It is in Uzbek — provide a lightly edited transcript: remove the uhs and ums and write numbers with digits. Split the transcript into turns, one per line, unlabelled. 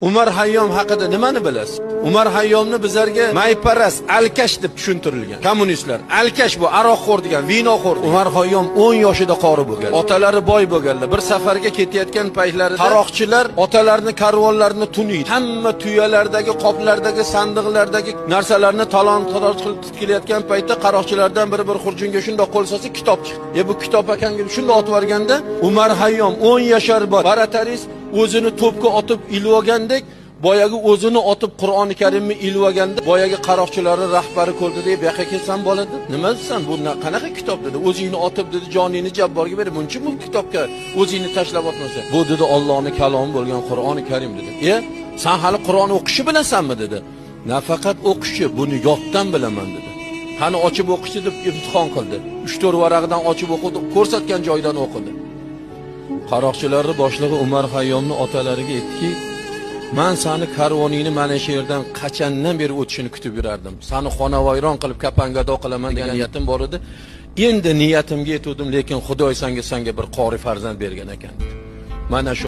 Umar Hayyom haqida nimani bilasiz? Umar Hayyomni bizlarga mayparas, alkash deb tushuntirilgan. Kommunistlar alkash bu aroqxo'r degan, vinoxo'r. Umar Hayyom 10 yoshida qori bo'lgan. Otalari boy bo'lganlar. Bir safarga ketayotgan paytlarida qaroqchilar otalarini karvonlarini tunuydi. Hamma tuyalardagi, qoplardagi, sandiqlardagi narsalarni talon-taroj qilib kelayotgan paytda qaroqchilardan biri bir xurjunga shundoq qo'l solsa kitob chiqdi. Bu kitob ekan deb shundoq otib yuborganda Umar Hayyom 10 yashar bor. Barataris o'zini to'pga otib ilvogandek, boyagi o'zini otib Qur'oni Karimni ilvoganda, boyagi qaroqchilarning rahbari ko'rdi deb, "Bu yoqqa kelsan bo'ladi. Nima desan? Bu qanaqa kitob?" dedi. "O'zingni otib" dedi, "joningni jabborga berib, buncha bu kitobga o'zingni tashlab otmasa." "Bu" dedi, "Allohning kalomi bo'lgan Qur'oni Karim" dedi. "Sen hali Qur'on o'qishni bilasanmi?" dedi. "Nafaqat o'qishni, buni yoddan bilaman" dedi. "Qani ochib o'qishni" deb imtihon qildi. 3-4 varaqdan ochib o'qidi, ko'rsatgan joydan o'qidi. Qaroqchilarning boshlig'i Umar Hayyomning otalariga aytdiki, "Men seni karvoningni mana shu yerdan qachondan beri o'tishini kutib yurardim. Seni xonavayron qilib kapangado qilaman degan niyatim bor edi. Endi niyatimga yetdim, lekin Xudo senga bir qori farzand bergan ekan." Mana shu